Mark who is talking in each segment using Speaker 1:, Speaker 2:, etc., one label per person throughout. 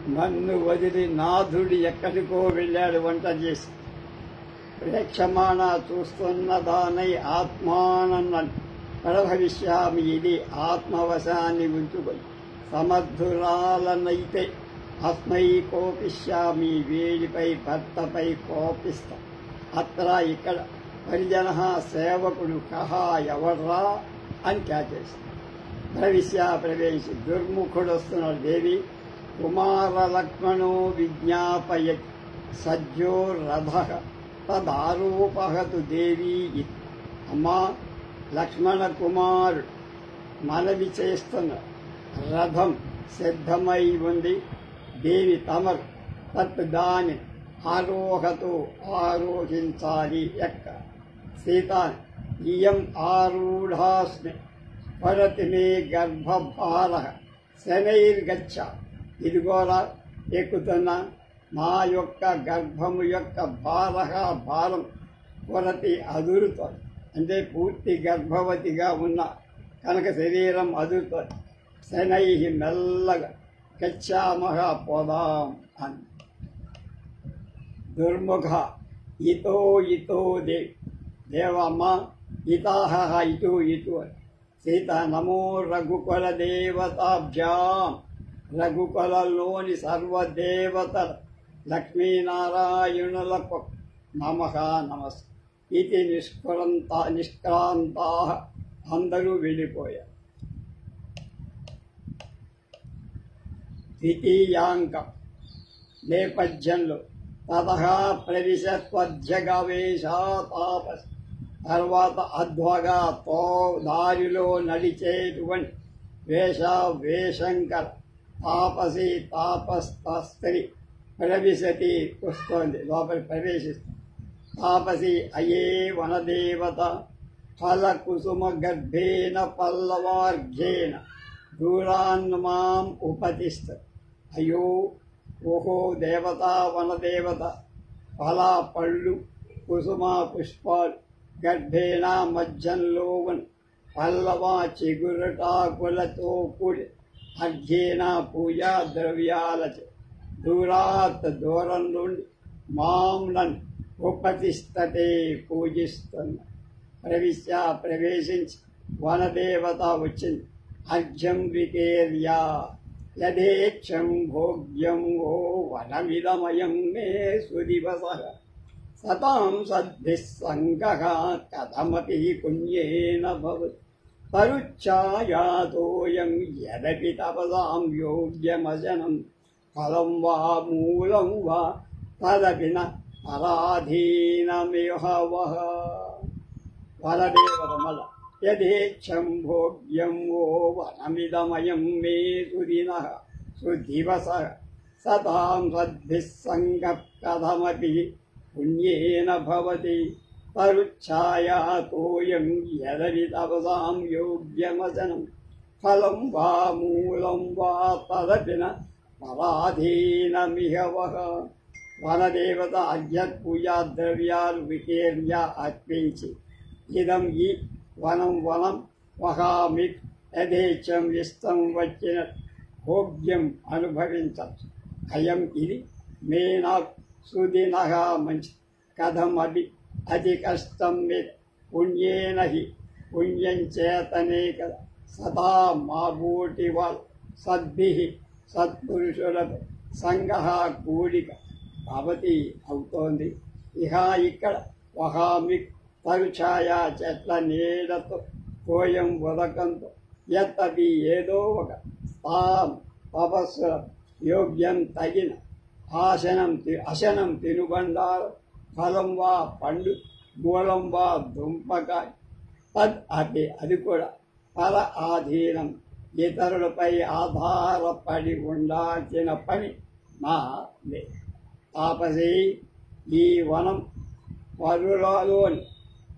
Speaker 1: నన్ను వదిలి నాథుడి ఎక్కడికో వెళ్ళాడు వంట చేసి. ప్రేక్షమాణ చూస్తున్న దానై ఆత్మానన్న ప్రభవిష్యామి. ఇది ఆత్మవశాన్ని ఉంచుకొని సమర్థురాలనైతే అస్మై కోపిష్యామి. వేడిపై భర్తపై కోపిస్తా. అత్ర ఇక్కడ పరిజన సేవకుడు కహ ఎవర్రా అని క్యాచేసి ప్రవేశి దుర్ముఖుడు వస్తున్నాడు. దేవి కుమార లక్ష్మణో విజ్ఞాపయ సజ్జో రథ తదారోపహతు దేవీ. అమ్మా, లక్ష్మణ కుమారుడు మనవి చేస్తున్న రథం సిద్ధమై ఉంది. దేవి తమరు తత్ దాని ఆరోహతో ఆరోహించాలి. ఎక్క సీత ఇయం ఆరూఢాస్మి స్ఫరతి మే గర్భభార శనైర్గచ్చ. ఇదిగోరా ఎక్కుతున్నా, నా యొక్క గర్భము యొక్క భారం స్ఫురతి అదురుతోంది. అంటే పూర్తి గర్భవతిగా ఉన్న కనుక శరీరం అదురుతోంది. శనై మెల్లగా గచ్చామహ పోదాం అని. దుర్ముఖ ఇతో దేవమ్మ ఇతాహ ఇటు అని. సీత నమో రఘుకుల దేవతాభ్యాం. రఘుకులలోని సర్వదేవతల లక్ష్మీనారాయణులకు నమః నమస్. ఇది నిష్క్రాంతా అందరూ వెళ్ళిపోయారు. ద్వితీయాంకం నేపథ్యంలో తతః ప్రవిశత్వధ్యగవేశా తాపస్. తర్వాత అధ్వగా దారిలో నడిచేటువంటి వేషంకర తాపసి తాపస్తస్త్రి ప్రవిశతి వస్తోంది, లోపలి ప్రవేశిస్తుంది. తాపసి అయే వనదేవత ఫల కుసుమ గర్భేన పల్లవార్ఘ్యేన దూరాన్మాం ఉపతిష్ట. అయ్యో, ఓహో దేవత, వనదేవత, ఫల పళ్ళు, కుసుమ పుష్పాలు, గర్భేణ మధ్యంలోవన్ పల్లవ చిగురటాకులతో కూడి అర్ఘ్యేన పూజా ద్రవ్యాలచే దూరం నుండి మాం నన్ను ఉపతిష్టతే పూజిస్తున్న. ప్రవేశించి వనదేవత వచ్చింది. అర్ఘ్యం వికేర్యా యథేచ్ఛం భోగ్యం ఓ వనమిదమయం మే సుదివస. సతాం సద్భిః సంగః కథమపి పుణ్యేన భవతి. పరుచ్ఛాయాతోయం యదపి తపసాం యోగ్యమజనం ఫలం వా మూలం వా తదపి న పరాధీనమిహ వః. వనదేవత మల్ల యథేచ్ఛం భోగ్యం ఓ వనమిదమయం మే సుదివస. సతాం సద్భిః సంగః కథమపి పుణ్యేన భవతి. పరుచ్ఛాయాతోయం యదపి తపసాం యోగ్యమజనం ఫలం వా మూలం వా తదపి న పరాధీనమిహ వః. వనదేవత అర్ఘ్యపూజా ద్రవ్యాలు వికేర్య అర్పించి ఇదం ఈ వనం వహామి యథేచ్ఛం ఇష్టం వచ్చిన భోగ్యం అనుభవించచ్చు. అయం ఇది మే నాకు సుదినః మంచి. కథం అది అతి కష్టం మీద పుణ్యేన హి పుణ్యం చేతనే కదా. సదా మాబోటి వాళ్ళు సద్భిః సత్పురుషులతో సంగః కూడిక భవతి అవుతోంది. ఇహ ఇక్కడ వహామి తరుఛాయా చెట్ల నీడతో తోయం ఉదకంతో ఎత్తది ఏదో ఒక తపస్సు యోగ్యం తగిన అశనం తినుబండారు. ఫలం వా పండు, మూలం వా దుంపకాయ. అది కూడా ఫల ఆధీనం, ఇతరులపై ఆధారపడి ఉండాల్సిన పని నా లే. తాపసి ఈ వనం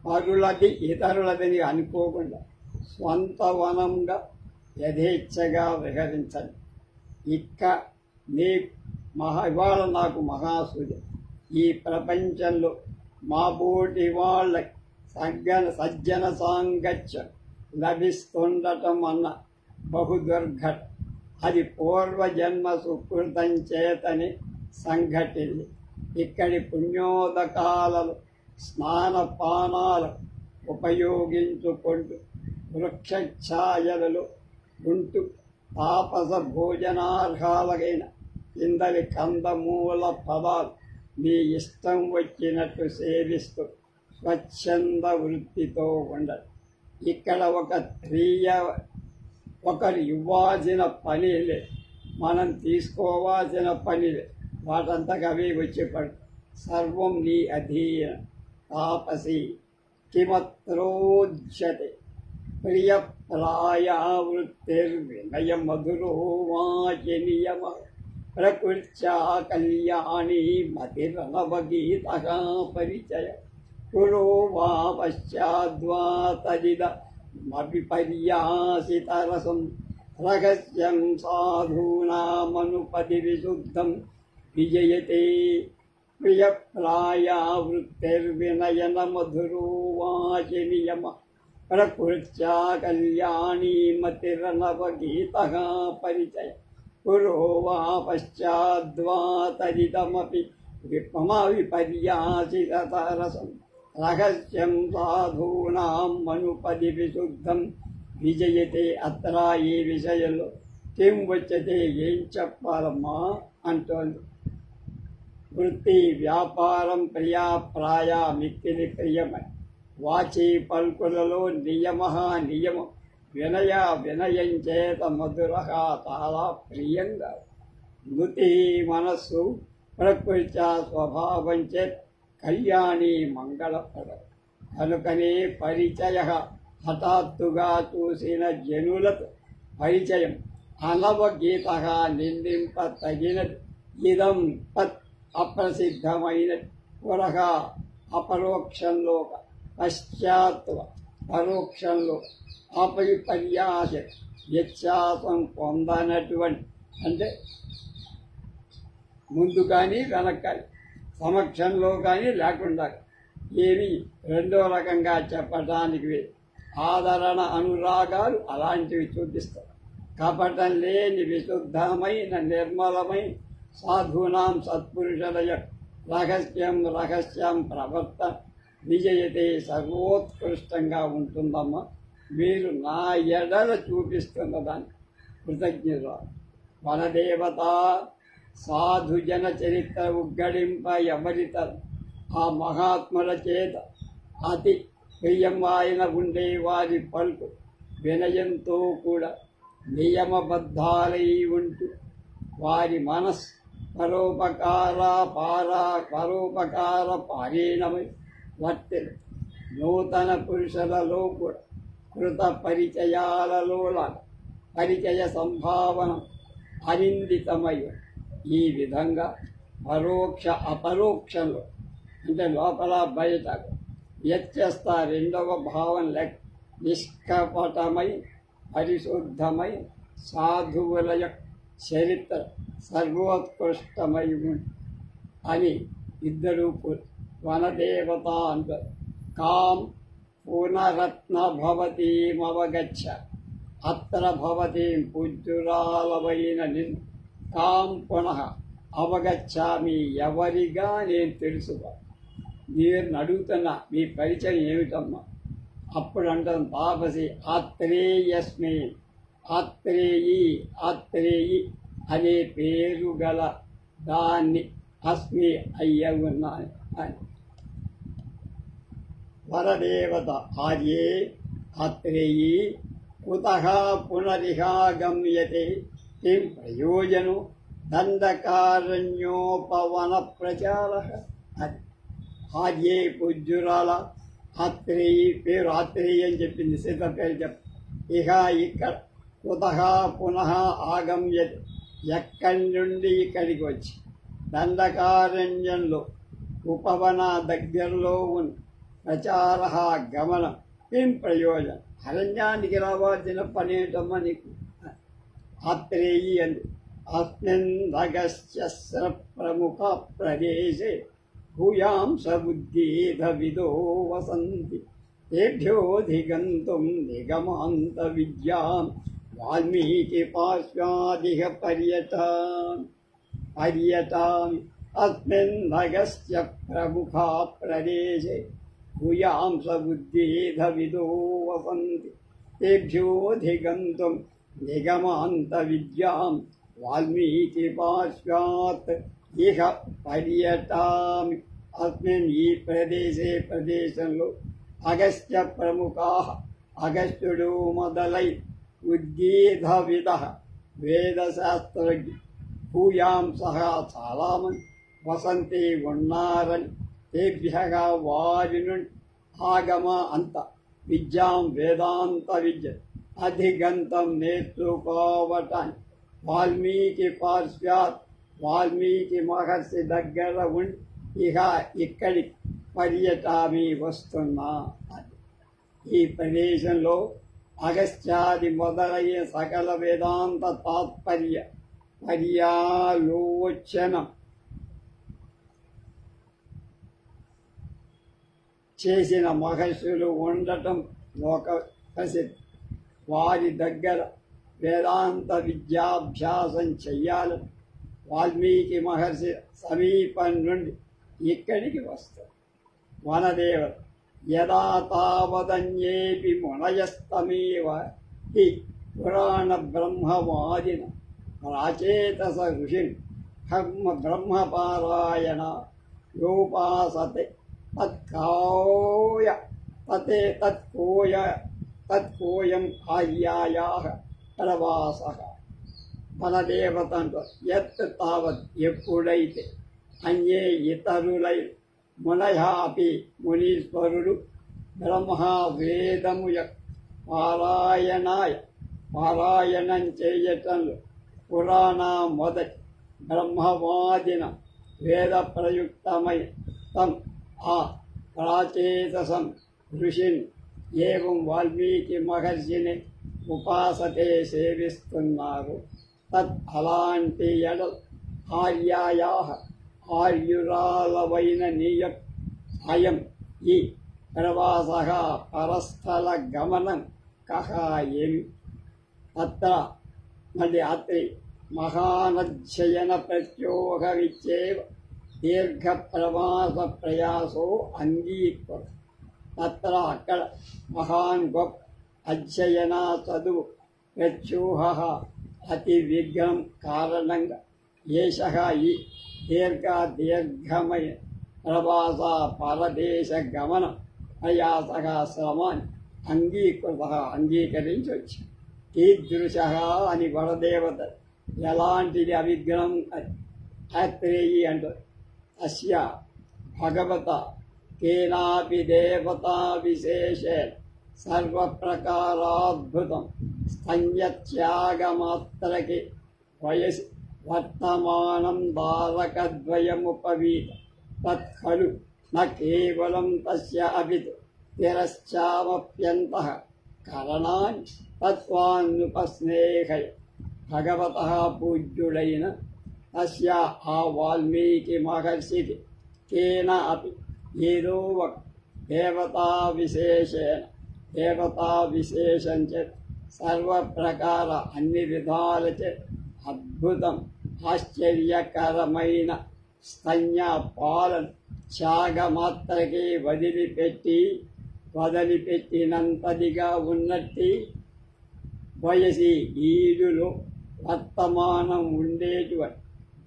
Speaker 1: పరులది ఇతరులదని అనుకోకుండా స్వంత వనంగా యథేచ్ఛగా విహరించండి. ఇవాళ నాకు మహాసూర్యం. ఈ ప్రపంచంలో మాబోటి వాళ్ళ సజ్జన సాంగత్యం లభిస్తుండటం అన్న బహుదుర్ఘట. అది పూర్వజన్మ సుకృతం చేతని సంఘటిల్లి ఇక్కడి పుణ్యోదకాలలో స్నానపానాలు ఉపయోగించుకుంటూ వృక్షఛాయలలో ఉంటూ తాపస భోజనార్హాలైన ఇందలి కందమూల పదాలు మీ ఇష్టం వచ్చినట్టు సేవిస్తూ స్వచ్ఛంద వృత్తితో ఉండదు. ఇక్కడ ఒకరు ఇవ్వాల్సిన పనిలే, మనం తీసుకోవాల్సిన పనిలే, వాటంతకు అవి వచ్చి పడు. సర్వం నీ అధీన తాపసి కిమత్రోజ్యతే ప్రియప్రాయావృత్తిర్వినయ మధురో వాచనియమ ప్రకృత్యా కళ్యాణీ మతిరనవగీతః పరిచయ పురో వా పశ్చాద్వా తదిదమవిపర్యాసితరసం రహస్యం సాధూనామనుపది విశుద్ధం విజయతే ప్రియప్రాయావృత్తిర్వినయన మధురో వాచనియమ ప్రకృత్యా కళ్యాణీ మతిరనవగీతః పరిచయ పురో వా పశ్చాద్వా తదిదమపి విపర్యాసితరసం రహస్యం సాధూనాం మనుపది విశుద్ధం విజయతే. అత్ర ఈ విషయంలో కిం వచ్చతే, ఏం చెప్పాలమ్మా అంటోంది. వృత్తి వ్యాపారం ప్రియాప్రాయ మిక్కిలి ప్రియమై, వాచి పల్కులలో నియమం వినయం చేత మధుర చాలా ప్రియంగా. మృతి మనస్సు ప్రకృత్య స్వభావం చేత కళ్యాణి మంగళపద. కనుకనే పరిచయ హఠాత్తుగా చూసిన జనులకు పరిచయం అనవగీత నిందింప తగినది. ఇదం తత్ అప్రసిద్ధమైనది. పురః అపరోక్షంలో పశ్చాత్వ పరోక్షంలో అపరిపర్యాస వ్యత్యాసం పొందనటువంటి, అంటే ముందు కానీ వెనక కానీ సమక్షంలో కానీ లేకుండా ఏమి రెండో రకంగా చెప్పటానికి ఆదరణ అనురాగాలు అలాంటివి చూపిస్తారు. కపటం లేని విశుద్ధమైన నిర్మలమైన సాధూనాం సత్పురుషుల రహస్యం ప్రవర్తన విజయతే సర్వోత్కృష్టంగా ఉంటుందమ్మా. మీరు నా ఎడల చూపిస్తున్న దాన్ని కృతజ్ఞత. వనదేవత సాధుజన చరిత్ర ఉగ్గడింప ఎవరిత ఆ మహాత్ముల చేత అతి ప్రియం ఉండే వారి పలుకు వినయంతో కూడా నియమబద్ధాలై ఉంటూ వారి మనస్ పరోపకార పారీణమై వర్తిల్. నూతన పురుషులలో కూడా కృత పరిచయాలలో పరిచయ సంభావన అనిందితమై ఈ విధంగా పరోక్ష అపరోక్షంలో, అంటే లోపల బయట వ్యత్యస్త రెండవ భావం లెక్క నిష్కపటమై పరిశుద్ధమై సాధువుల చరిత్ర సర్వోత్కృష్టమై అని ఇద్దరు వనదేవత అంటారు. కాం పునరత్న భవతీమవగచ్చ అత్ర భవతీం పూజ్యురాలవైన నిన్ను కాం పునః అవగచ్చామి, ఎవరిగా నేను తెలుసుకో. నేను అడుగుతున్నా మీ పరిచయం ఏమిటమ్మా? అప్పుడు అంటాను తాపసి ఆత్రేయస్మి, ఆత్రేయి అనే పేరు గల దాన్ని అస్మి అయ్య ఉన్నాను అని. వరదేవత ఆర్యే ఆత్రేయీ కుతః పునరిహాగమ్యతే కిం ప్రయోజనం దండకారణ్యోపవన ప్రచారః అని. ఆర్యే పూజ్యురాల ఆత్రేయి పేరు ఆత్రేయి అని చెప్పింది, సీత పేరు చెప్ప. ఇహ ఇక్కడ కుతః పునః ఆగమ్యతే, ఎక్కడి నుండి ఇక్కడికి వచ్చి దండకారణ్యంలో ఉపవన దగ్గరలో ఉన్న ప్రచార గమనం ఏం ప్రయోజనం, అరణ్యానికి రావాల్సిన పనేటమ్మా నీకు. ఆత్రేయి అంది. అస్మిన్ రగస్య ప్రముఖ ప్రదేశే భూయాంస బుద్ధీధ విదో వసంతి తేభ్యోధిగంతుం నిగమాంత విద్యాం వాల్మీకి పార్శ్వాదిహ పర్యటామి అస్మిన్నగస్త్య ప్రముఖా ప్రదేశే భూయాంస బుద్ధిధవిదో వసంతి తేభ్యోధిగంతుం నిగమాంత విద్యాం వాల్మీకి పార్శ్వాత్ ఇహ పర్యటామి. అస్మిన్ ఈ ప్రదేశంలో అగస్త్య ప్రముఖా అగస్త్యుడు మొదలై ఉద్గీధవిద వేదశాస్త్రజ్ఞ భూయాంస చాలా మంది వసంతి ఉన్నారని తేభ్యగా వారి నుండి ఆగమ అంత విద్యాం వేదాంత విద్య అధిగంతం నేర్చుకోవటాన్ని వాల్మీకి పార్శ్వాత్ వాల్మీకి మహర్షి దగ్గర ఉండి ఇక ఇక్కడి పర్యటామి వస్తున్నా. ఈ ప్రదేశంలో అగస్త్యాది మొదలైన సకల వేదాంత తాత్పర్య పర్యాలోచనం చేసిన మహర్షులు ఉండటం లోక ప్రసిద్ధి. వారి దగ్గర వేదాంత విద్యాభ్యాసం చెయ్యాలని వాల్మీకి మహర్షి సమీపం నుండి ఇక్కడికి వస్తారు. వనదేవత యదా తావదన్యేపి మునయస్తమేవ హి పురాణ బ్రహ్మవాదిన ప్రాచేతస ఋషిం కర్మ బ్రహ్మపారాయణ యోపాసతే తత్కోయం కార్యాయాః ప్రవాసః. వనదేవత యత్ తావత్ ఎప్పుడైతే అన్యే ఇతరులై మునయాపి మునీశ్వరుడు బ్రహ్మ వేదము పారాయణం చేయటంలో పురాణ మొదటి బ్రహ్మవాదిన వేద ప్రయుక్తమై తం ఆ ప్రాచేతసం ఋషిని ఏవం వాల్మీకి మహర్షిని ఉపాసతే సేవిస్తున్నారు. తత్ అలాంటి ఎడల్ ఆర్యాయాః ఆర్యురాలవైన నీయం అయం ఈ ప్రవాసః పరస్థల గమనం కహ ఏమి. అత్ర మళ్ళీ అత్రి మహానధ్యయన ప్రత్యోగ విచ్చేవ దీర్ఘ ప్రవాస ప్రయాసో అంగీకృత. తత్ర అక్కడ మహాన్ గొప్ప అధ్యయన చదువు ప్రత్యూహ అతి విఘ్నం కారణంగా ఏషః ఈ దీర్ఘమైన ప్రవాస పరదేశ గమన ప్రయాస శ్రమాన్ని అంగీకరించవచ్చు. కీదృశ అని వరదేవత ఎలాంటిది అవిఘ్నం అత్రేయి అంటారు. అస్య భగవత కేనాపి దేవతా విశేషేణ సర్వప్రకారాద్భుతం స్తన్యత్యాగమాత్రకి వయసి వర్తమానం దారకద్వయముపవీత తత్ఖలు న కేవలం తస్య అపితు తిరశ్చామప్యంతః కరణాన్ని తత్వాన్నుపస్నేహయ. భగవతః పూజ్యుడైన తస్య ఆ వాల్మీకి మహర్షికి కేన అపి ఏదో ఒక దేవతా విశేషం చేత సర్వప్రకార అన్ని విధాల చేత అద్భుతం ఆశ్చర్యకరమైన స్తన్య పాలన త్యాగమాత్రకి వదిలిపెట్టినంతదిగా ఉన్నట్టి వయసి ఈడులో వర్తమానం ఉండేటువంటి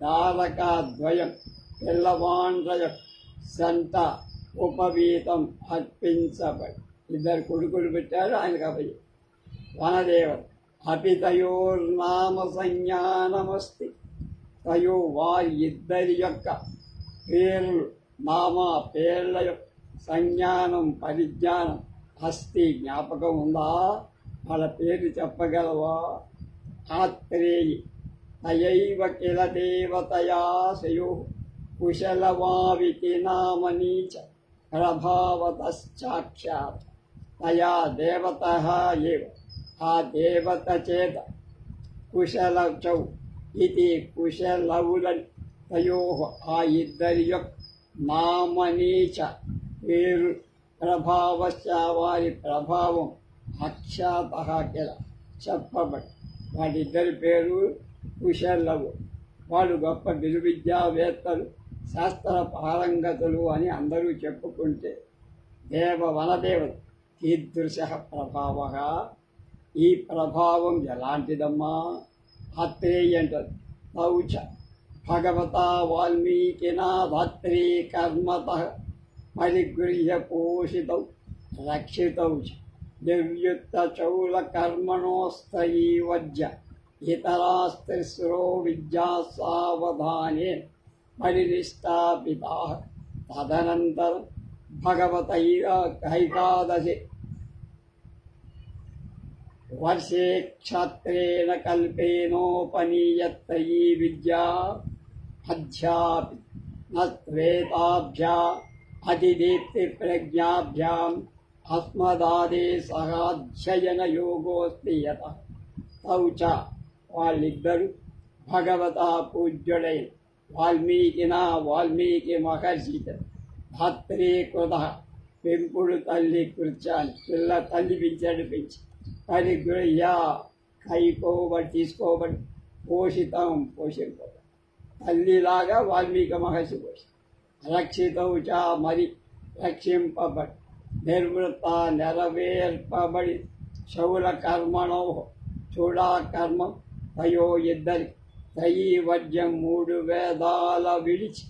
Speaker 1: దారకాద్వయం పిల్లవాండ్రయ సంత ఉపవీతం అర్పించబడి ఇద్దరు కొడుకులు పెట్టారు ఆయనకు అభయ. వనదేవత అపితయోర్నామ సంజ్ఞానమస్తి. తయో వారి ఇద్దరి యొక్క పేర్లు పేర్ల యొక్క సంజ్ఞానం పరిజ్ఞానం అస్తి జ్ఞాపకం ఉందా? వాళ్ళ పేరు చెప్పగలవా? ఆత్రేయి తయైవ కిల దేవతయా శయో కుశలవావికి నామనీచ ప్రభావతశ్చాఖ్యాత. తయా దేవతః ఏవ ఆ దేవత చేత కుశలచౌ ఇది కుశలవులని తయోః ఆ ఇద్దరి యొక్క నామనీచ పేరు ప్రభావశ్చ వారి ప్రభావం అఖ్యాత కిల చెప్పబడి వాళ్ళిద్దరి పేరు కుశలవు. వాళ్ళు గొప్ప విలువిద్యావేత్తలు, శాస్త్ర పారంగతులు అని అందరూ చెప్పుకుంటే వనదేవత కీదృశ ప్రభావ, ఈ ప్రభావం ఎలాంటిదమ్మా? ఆత్రేయ అంటారు. తౌచ భగవతా వాల్మీకినా ధాత్రీ కర్మత పరిగృహ్య పోషితౌ రక్షితౌ చ దివ్యుక్త చౌల కర్మణోస్తయీ వజ్య ఇతరాస్తిస్రో విద్యా సావధానే పరినిష్టాపితా. తదనంతరం భగవతైకాదశి వర్షే క్షాత్రేణ కల్పేనోపనీయత్తయీ విద్యా అధ్యాపి నత్వేతాభ్యా అతిదీప్తి ప్రజ్ఞాభ్యాం అస్మదాదే సహాధ్యయన యోగోస్తి యత. తౌచ వాళ్ళిద్దరూ భగవతా పూజ్యుడై వాల్మీకి మహర్షి ధాత్రీకృత పెంపుడు తల్లి కృత్యాన్ని పిల్ల తల్లి పెంచి పరిగృహ్య తీసుకోబడి పోషింపబడి తల్లిలాగా వాల్మీకి మహర్షి రక్షితౌచ మరి రక్షింపబడి నిర్వృత్త నెరవేర్పబడి శౌల కర్మణో చూడా కర్మం తయో ఇద్దరి తయీ వర్జ్యం 3 వేదాల విడిచి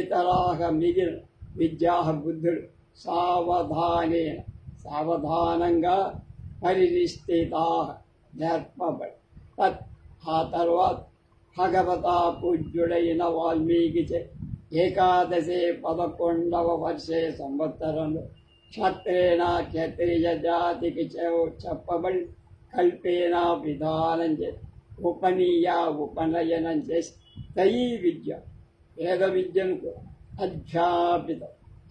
Speaker 1: ఇతరాహ మిగిలిన విద్యా బుద్ధుడు సావధానంగా పరినిష్ఠితా నేర్పబడి ఆ తర్వాత భగవతా పూజ్యుడైన వాల్మీకి ఏకాదశే 11వ వర్షే సంవత్సరంలో క్షత్రియ జాతికి చెప్పబడి కల్పేనా విధానం చేసి ఉపనయనం చేసి తయీ విద్య వేద విద్యను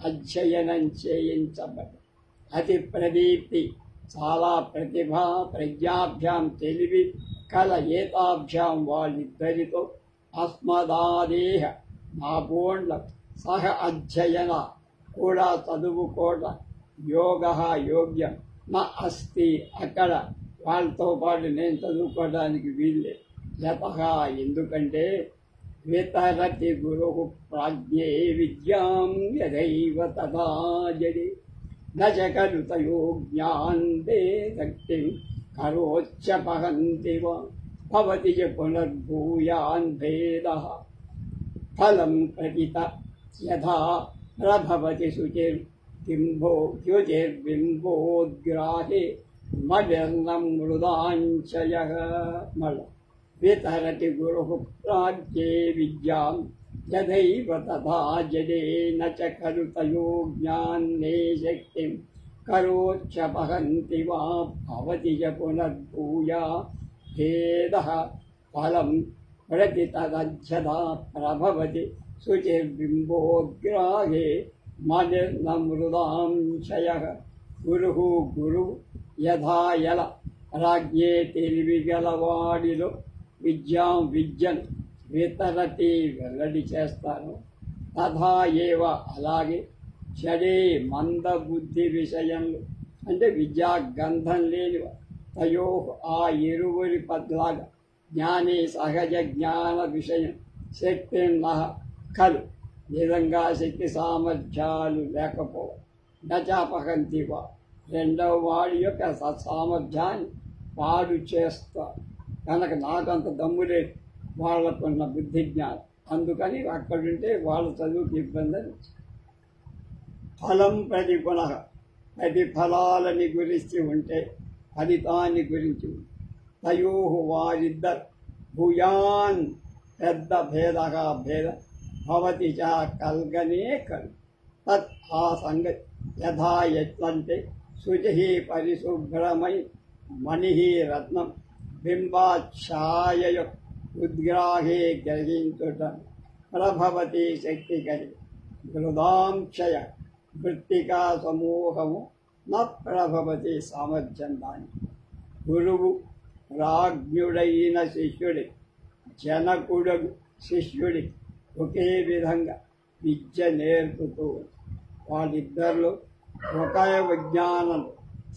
Speaker 1: అధ్యయనం చేయించబడి అతి ప్రదీప్తి చాలా ప్రతిభ ప్రజ్ఞాభ్యాం తెలివి కల ఏతాభ్యాం వాళ్ళిద్దరితో అస్మదాదేహ మా బోండ్ల సహ అధ్యయన కూడా చదువుకోవడం యోగ్యం నా అస్తి అక్కడ వాళ్ళతో పాటు నేను చదువుకోవడానికి వీళ్ళే. యత ఎందుకంటే వితరతి గురు ప్రాజ్ఞే విద్యాం యదైవ తథా జడి నచకలు తయో జ్ఞాంతే శక్తిం కరోచ్చపహంతి భవతి చ పునర్భూయాన్ భేదః ఫలం ప్రతిత యథా ప్రభవతి శుచిర్బింబోద్గ్రాహే మదర్నం మృదాంచయః. వితరతి గురుః ప్రాజ్ఞే విద్యాం యదైవ తథా జడే న చ ఖలు తయో జ్ఞానే శక్తిం కరోచ్చపహంతి వా భవతి చ పునర్భూయా భేదః ఫలం ప్రతితదధ్యదా ప్రభవతి శుచిర్బింబోద్గ్రాహే మదర్న మృదాంశయః. గురు యథాయల రాజ్ఞే తెలివి గలవాడిలో విద్యను వితరతి వెల్లడి చేస్తాను. తథా ఏవ అలాగే చెడే మందబుద్ధి విషయంలో అంటే విద్యా గంధం లేని తయో ఆ ఇరువురి పద్లాగా జ్ఞాని సహజ జ్ఞాన విషయం శక్తి నహ కలు నిజంగా శక్తి సామర్థ్యాలు లేకపోవడం నచాపహంతివా రెండవ వాడి యొక్క సామర్థ్యాన్ని పాడు చేస్తారు కనుక నాకంత దమ్ము లేదు వాళ్ళకున్న బుద్ధి జ్ఞానం అందుకని అక్కడుంటే వాళ్ళ చదువుకి ఇబ్బంది అని. ఫలం ప్రతిఫలాలని గురించి ఉంటే ఫలితాన్ని గురించి తయో వారిద్దరు భూయాన్ పెద్ద భేద భవతి చ కల్గనే కలు తత్ ఆ సంగతి యథా ఎట్లంటే శుచి పరిశుభ్రమై మణి రత్నం బింబాఛాయ ఉద్గ్రాహే గ్రహించుట ప్రభవతి శక్తి కలిగి మృదాంశయ మృత్తికా సమూహము న ప్రభవతి సామర్థ్యం దాని. గురువు రాజ్ఞుడైన శిష్యుడి జనకుడు శిష్యుడి ఒకే విధంగా విద్య నేర్పుతూ వాళ్ళిద్దరిలో ఒక విజ్ఞానం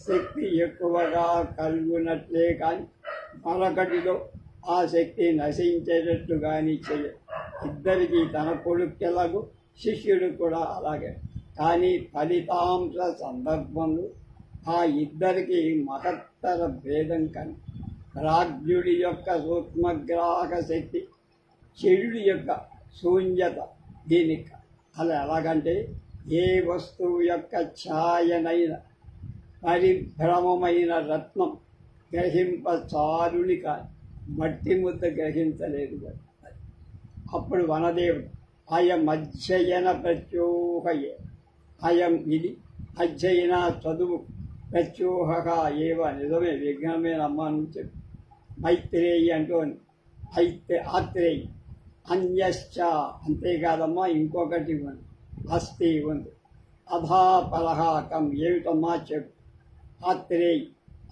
Speaker 1: శక్తి ఎక్కువగా కలుగునట్లే కానీ మరొకటిలో ఆ శక్తి నశించేటట్లు కానీ చెయ్య. ఇద్దరికీ తన కొడుకెలాగూ శిష్యుడు కూడా అలాగే. కానీ ఫలితాంశ సందర్భంలో ఆ ఇద్దరికి మహత్తర భేదం కానీ ప్రాజ్ఞుడి యొక్క సూక్ష్మగ్రాహక శక్తి, చెడుడి యొక్క శూన్యత. దీనికి అలా ఎలాగంటే ఏ వస్తువు యొక్క ఛాయనైన పరిభ్రమమైన రత్నం గ్రహింపచారుని కాని మట్టి ముద్ద గ్రహించలేదు. అప్పుడు వనదేవుడు అయం అధ్యయన ప్రత్యూహయే, అయం ఇది అధ్యయన చదువు ప్రత్యూహ ఏవ నిజమే విఘ్నమేనమ్మా అని చెప్పి మైత్రేయి అంటోని ఆత్రేయి అన్యశ్చ అంతేకాదమ్మా ఇంకొకటి ఇవ్వండి, అస్థి ఇవ్వండి. అధాపరహాకం ఏమిటమ్మా చెప్పు. ఆత్రేయి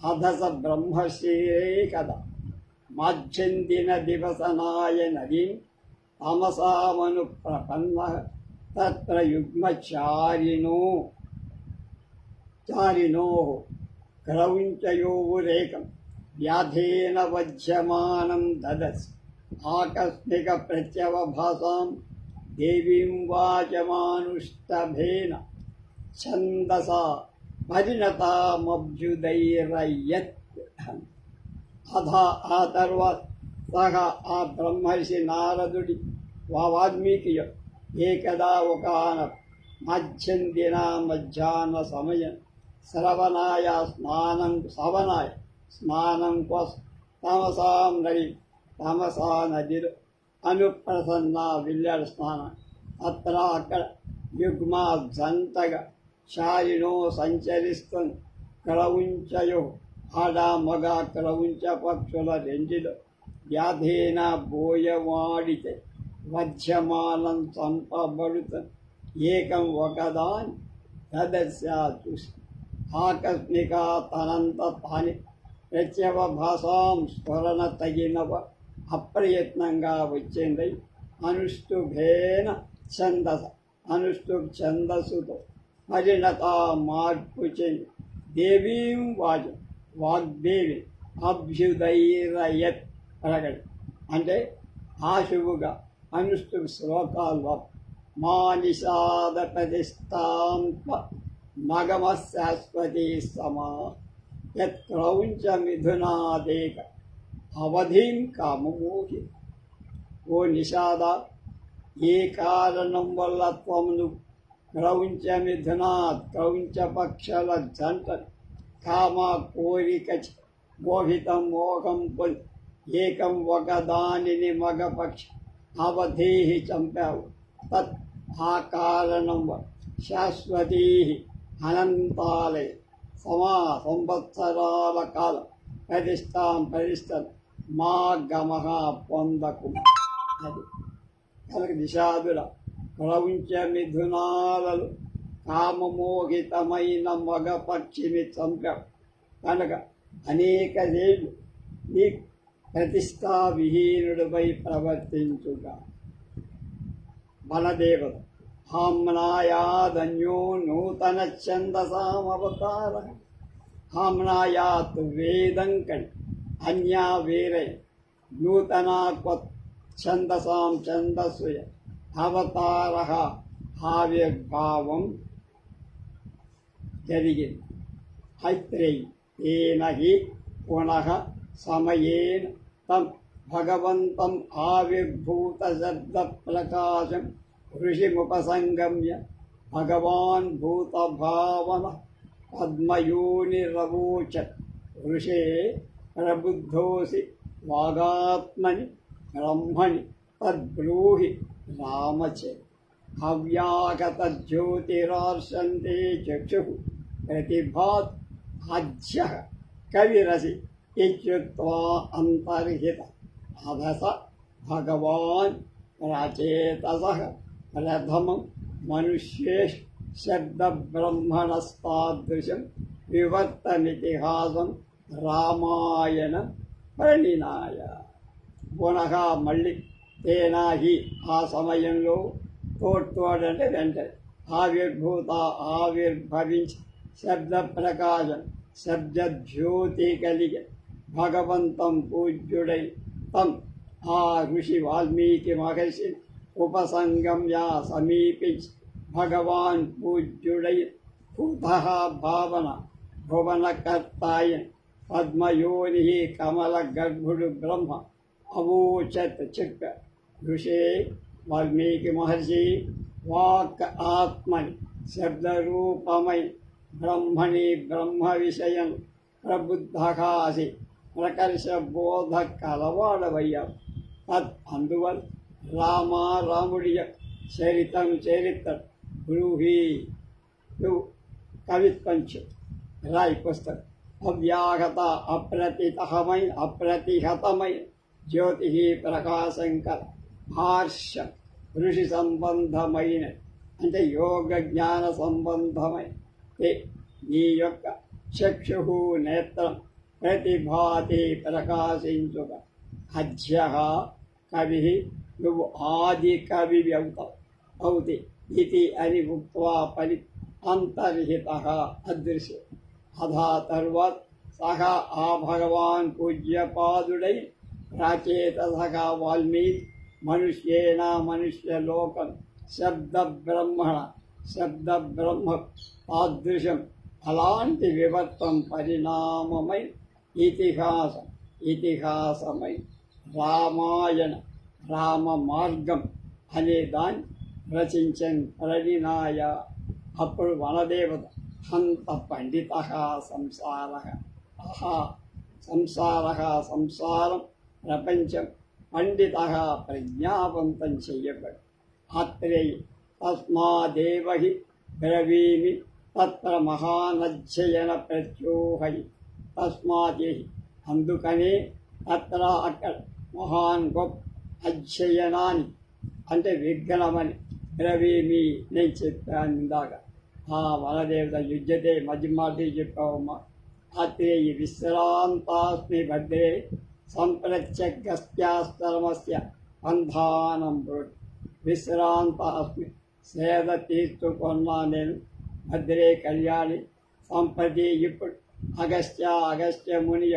Speaker 1: అధస బ్రహ్మశ్రీరే కదా మాధ్యందిన దివసనాయ నదీ తమసామను ప్రపన్న తత్ర యుగ్మచారిణో క్రౌంచయోరేకం వ్యాధేన వజ్యమానం దదస్ ఆకస్మిక ప్రత్యవభాసాం దేవీం వాచమానుష్టభేన ఛందసా పరిణతామభ్యుదైరయ్యత్. ఆ తర్వాత సహా ఆ బ్రహ్మర్షి నారదుడి వాల్మీకి ఏకదా ఒకన మధ్యందిన మధ్యాహ్న సమయం శ్రవణాయ స్నానం కోసం తమసా నదిలో అనుప్రసన్న వెళ్ళాడు స్నానం. అక్కడ యుగ్మ జంటగా చారిణో సంచరిస్తుంది. క్రౌంచయో ఆడ మగ క్రౌంచ పక్షుల రెండిలో వ్యాధేన బోయవాడితే వధ్యమానం చంపబడుతుంది. ఏకం ఒకదాని దదశ చూసి ఆకస్మిక తనంత తాని ప్రత్యవభాసాం స్ఫురణ తగినవ అప్రయత్నంగా వచ్చింది. అనుష్ఠుభేన ఛందస్సుతో పరిణత మార్పు చెంది దేవీం వాగ్దేవి అభ్యుదైరయత్ ప్రగతి అంటే ఆశువుగా అనుష్ఠు శ్లోకాలు మా నిషాద ప్రతిష్టాంప మగమ శాశ్వతీ సమా యత్ క్రౌంచ మిథునాదేక అవధీం కామమోహి. ఓ నిషాద, ఏ కారణం వల్ల త్వమును క్రౌంచ మిథునాత్ క్రౌంచ పక్షల జంట కామ కోరిక మోహితం మోహం పొంది ఏకం ఒకదానిని మగపక్ష అవధేహి చంపావు. తత్ ఆ కారణం శాశ్వతీ అనంతాలయ సంవత్సరాల కాలం ప్రతిష్టం మా గమ పొందకు. అది కనుక నిషాదుల క్రౌంచ మిథునాలలో కామమోహితమైన మగ పక్షిని చంపావు కనుక అనేక దేళ్ళు నీకు ప్రతిష్టా విహీనుడిపై ప్రవర్తించుగా. బలదేవత హామ్నాయాదన్యో నూతన ఛందసామవతార. హామ్నాయాత్ వేదం కని అన్యా వేరే నూతన ఛందసాం ఛందస్సుయ అవతార ఆవిర్భావం జరిగింది. ఐత్రేయి తేన హి పునః సమయేన తం భగవంతం ఆవిర్భూత శబ్ద ప్రకాశం ఋషిముపసంగమ్య భగవాన్ భూతభావన పద్మయోనిరవోచత్. ఋషే ప్రబుద్ధోసి వాగాత్మని బ్రహ్మణి తద్బ్రూహి రామచే. అవ్యాగత జ్యోతిరార్షంతే చక్షుః ప్రతిభాత్ అజ్య కవిరసి ఇత్యుక్త్వా అంతర్హిత అధస భగవాన్ రచేతసః ప్రథమం మనుష్యేషు శబ్దబ్రహ్మణస్తాదృశం వివర్తనితిహాసం రామాయణ ప్రణినాయ. పునః మళ్ళీ తేనాహి ఆ సమయంలో తోడంటే వెంటనే ఆవిర్భవించి శబ్ద ప్రకాశం శబ్దజ్యోతి కలిగి భగవంతం పూజ్యుడై తం ఆ ఋషి వాల్మీకి మహర్షి ఉపసంగమ్య సమీపించి భగవాన్ పూజ్యుడై భూతః భావన భువనకర్తాయ పద్మయోని కమల గర్భుడు బ్రహ్మ అవోచత్ చెప్ప ఋషే వాల్మీకి మహర్షి వాక్ ఆత్మని శబ్దరూపమై బ్రహ్మణి బ్రహ్మ విషయం ప్రబుద్ధకాసి ప్రకర్ష బోధ కలవాడవయ్యావు. తద్ అందువల్ల రాముడి చరితం చరిత్ర బ్రూహి నువ్వు కవిత్వం రాయి పుస్తకం. అవ్యాహత అప్రతిహతమై జ్యోతి ప్రకాశంకర భాష్యం ఋషి సంబంధమైన అంటే యోగ జ్ఞాన సంబంధమై నీ యొక్క చక్షు నేత్రం ప్రతిభాతి ప్రకాశించుక. అధ్య కవి నువ్వు ఆది కవి అవుతి ఇది అని ఉక్త్వా పలి అంతర్హిత అదృశ్య. అధా తర్వాత సహా ఆ భగవాన్ పూజ్యపాదుడై ప్రాచేత సహా వాల్మీకి మనుష్యేన మనుష్యలోకం శబ్ద బ్రహ్మ తాదృశం అలాంటి వివర్తం పరిణామమై ఇతిహాసమై రామాయణ రామ మార్గం అనే దాన్ని రచించని ప్రణినాయ. అప్పుడు వనదేవత హంత పండిత సంసారం ప్రపంచం పండిత ప్రజ్ఞావంతం చెయ్యబడి ఆత్రేయ తస్మాదేవహి బ్రవీమి తత్ర మహానధ్యయన ప్రత్యూహై. తస్మాది అందుకనే అత్ర అక్కడ మహాన్ గొప్ప అధ్యయనాన్ని అంటే విజ్ఞానమని బ్రవీమి నేను చెప్పాను ఇందాక. ఆ వనదేవత యుజ్యతే మధ్యమాటి చెప్పావమ్మా. ఆత్రేయ విశ్రాంతాస్మి భద్రే సంప్రత్యగస్త్యాస్తరమస్య బంధానం బ్రోడ్. విశ్రాంతాస్మి సేద తీర్చుకున్నా నేను భద్రే కళ్యాణి సంపతి ఇప్పుడు అగస్త్య ముని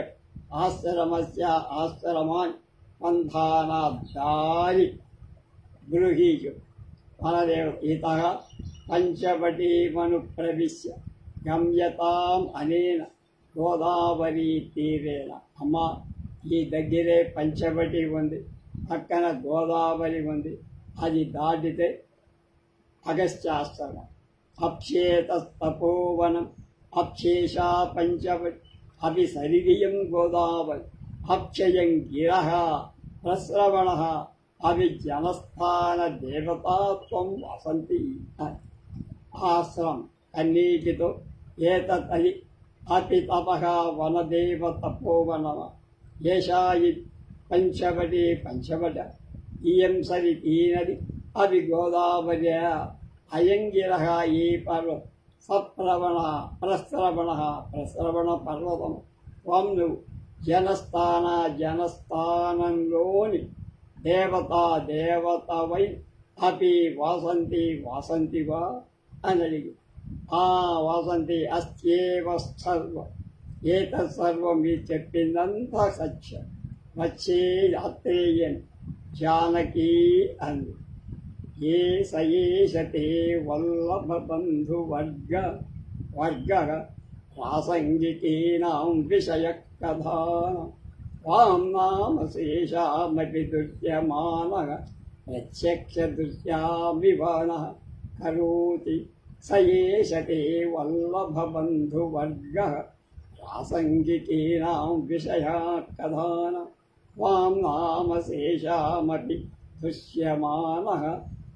Speaker 1: ఆశ్రమాన్ని బంధానా దారి గృహీయు. వనదేవ ఈత పంచవటీమను ప్రవిశ్య గమ్యతాం అనేన గోదావరి తీరేన. అమ్మ ఈ దగ్గరే పంచవటి ఉంది, పక్కన గోదావరి ఉంది, అది దాటితే అగస్త్యాశ్రమం. అప్యేత తపోవనం అప్యేషా పంచవటి అవి సరిదియం గోదావరి అక్షయం గిరః ప్రశ్రవణః అవి జనస్థాన దేవతాత్వం వసంతి. ఆశ్రమం అన్నిటితో ఏతది అపి తపః వనదేవ తపోవనమ ఏషాయి పంచవట ఇయం సరి తీనది అవి గోదావరి అయంగిరః ఈ పర్వతం ప్రస్రవణ పర్వతం. త్వం నువ్వు జనస్థానంలోని దేవతవై అపి వాసంతివా అని అడిగి. ఆ వాసంతి అస్త్యేవ సర్వం ఏతత్సర్వం మీరు చెప్పిందంతా సత్యం. వచ్చే యాత్రేయన్ జానకీ అంది. ఏ సయేషతే వల్లభ బంధువర్గ ప్రాసంగికీనాం విషయ కథా వాం నామ శేషామపి దృశ్యమానః ప్రత్యక్ష దృశ్యామివనః కరోతి సయేషతే వల్లభ బంధువర్గ ప్రాసంగికీనాం విషయ కథాన వాం నామ శేషామపి దృశ్యమానః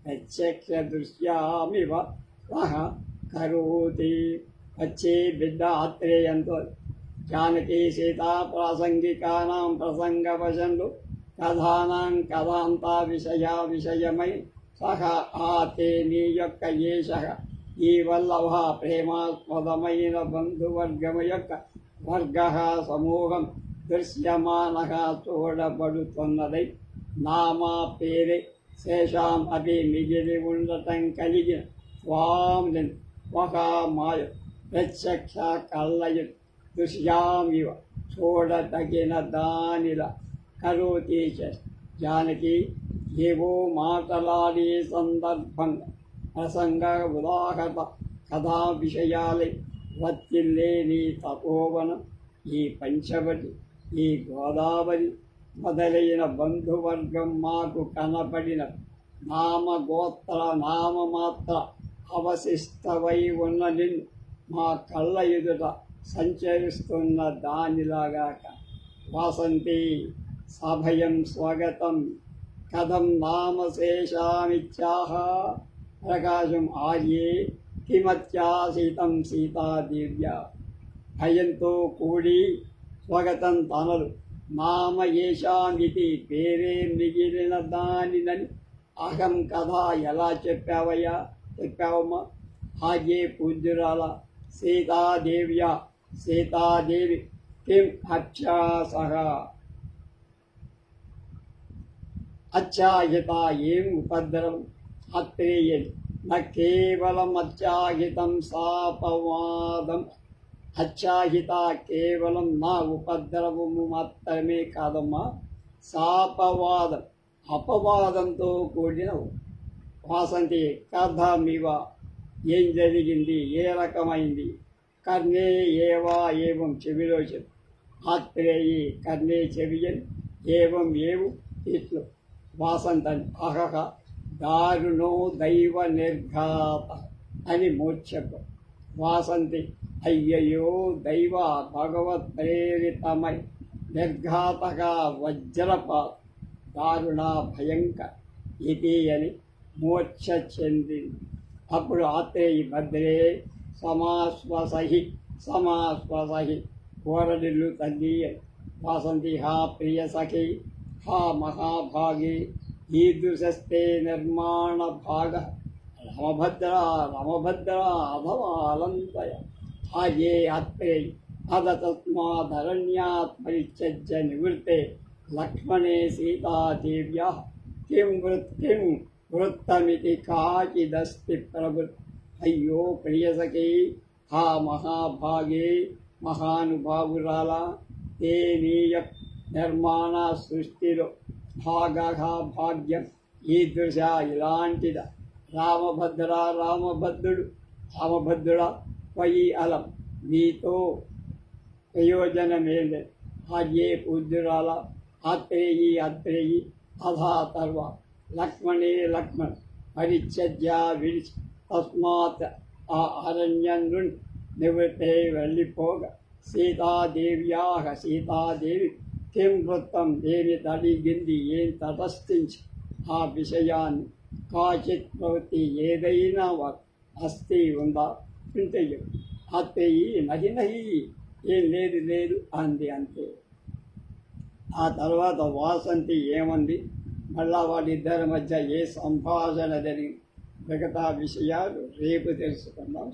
Speaker 1: ప్రత్యక్ష దృశ్యామివ సహ కరోతి. వచ్చే బిడ్డ ఆత్రేయంతో జానకీ సీతా ప్రాసంగికానాం ప్రసంగవశంలు కథానాం కథాంతా విషయమై సహ ఆతే నీ యొక్క ఏషః ఈ వల్లభ ప్రేమాస్పదమైన బంధువర్గము యొక్క వర్గ సమూహం దృశ్యమానః చూడబడుతున్నదై నామా పేరే శేషాం అవి మిగిలి ఉండటం కలిగిన స్వాం ఒక మాయ ప్రత్యక్ష కళ్ళయు దృశ్యామివ చూడతగిన దానిలా కరోతి జానకి ఏవో మాటలాడే సందర్భంగా ప్రసంగ ఉదాహరణ కథా విషయాలే వర్తిల్లే నీ తపోవనం ఈ పంచవటి ఈ గోదావరి మొదలైన బంధువర్గం మాకు కనపడిన నామగోత్ర నామమాత్ర అవశిష్టవై ఉన్న నిన్ను మా కళ్ళ ఎదుట సంచరిస్తున్న దానిలాగాక వాసంతి సభయం స్వాగతం కథం నామశేషామిత్యాహ ప్రకాశం ఆర్యే కిమత్యాసీతం సీతాదేవ్య భయంతో కూడి స్వాగతం తనలు నామ ఏషామితి పేరే మిగిలిన దానినని అహం కథ ఎలా చెప్పావమ్మా ఆర్యే పూజ్యురాల సీతాదేవ్య సీతాదేవి కిం అత్యాసహ అత్యాహిత ఏం ఉపద్రవం అత్రేయని న కేవలం అత్యాహితం శాపవాదం అత్యాహిత కేవలం నా ఉపద్రవము మాత్రమే కాదమ్మా శాపవాదం అపవాదంతో కూడిన వాసంతి కథమివ ఏం జరిగింది ఏ రకమైంది కర్ణే ఏవా ఏవం చెవిలో చెప్పు ఆత్రేయి కర్ణే చెవియన్ ఏవం ఏవు ఇట్లు వాసంతని అహహ దారుణో దైవ నిర్ఘాత అని మూర్ఛపు వాసంతి అయ్యయ్యో దైవ భగవత్ ప్రేరితమై నిర్ఘాతగా వజ్రపాత దారుణ భయంకర ఇది అని మూర్ఛ చెందింది. అప్పుడు ఆత్రేయి భద్రే సమాశ్వసహి కోరడిల్లు తల్లి అని వాసంతి హా ప్రియ సఖి హా మహాభాగి ఈదృశస్తే నిర్మాణ భాగ రమభద్ర అధమాలంతయ ఆర్యే ఆత్రేయి అద తస్మాదరణ్యాత్ పరిత్యజ్య నివృత్తే లక్ష్మణే సీతాదేవ్యా కిం వృత్తమితి కాచిదస్తి ప్రభృత్ అయ్యో ప్రియసఖి హా మహాభాగే మహానుభావురాల ఏ నీయ నిర్మాణ సృష్టిలో భాగ్యం ఈదృశ ఇలాంటిద రామభద్రుడా పయి అలం మీతో ప్రయోజనమేలే ఆర్యే పూజ్యురాల ఆత్రేయి అధా తర్వ లక్ష్మణ్ పరిత్యజ్య విడిచి తస్మాత్ ఆ అరణ్యం నుండి నివృత్తే వెళ్ళిపోగా సీతాదేవి కిం వృత్తం ఏమి తడిగింది ఏం తటస్థించి ఆ విషయాన్ని కాచిత్ ప్రవృత్తి ఏదైనా అస్థి ఉందా ఉంటే అత్తయ్యి నహి ఏం లేదు అంది అంతే. ఆ తర్వాత వాసంతి ఏమంది మళ్ళా వాళ్ళిద్దరి మధ్య ఏ సంభాషణ జరిగింది మిగతా విషయాలు రేపు తెలుసుకుందాం.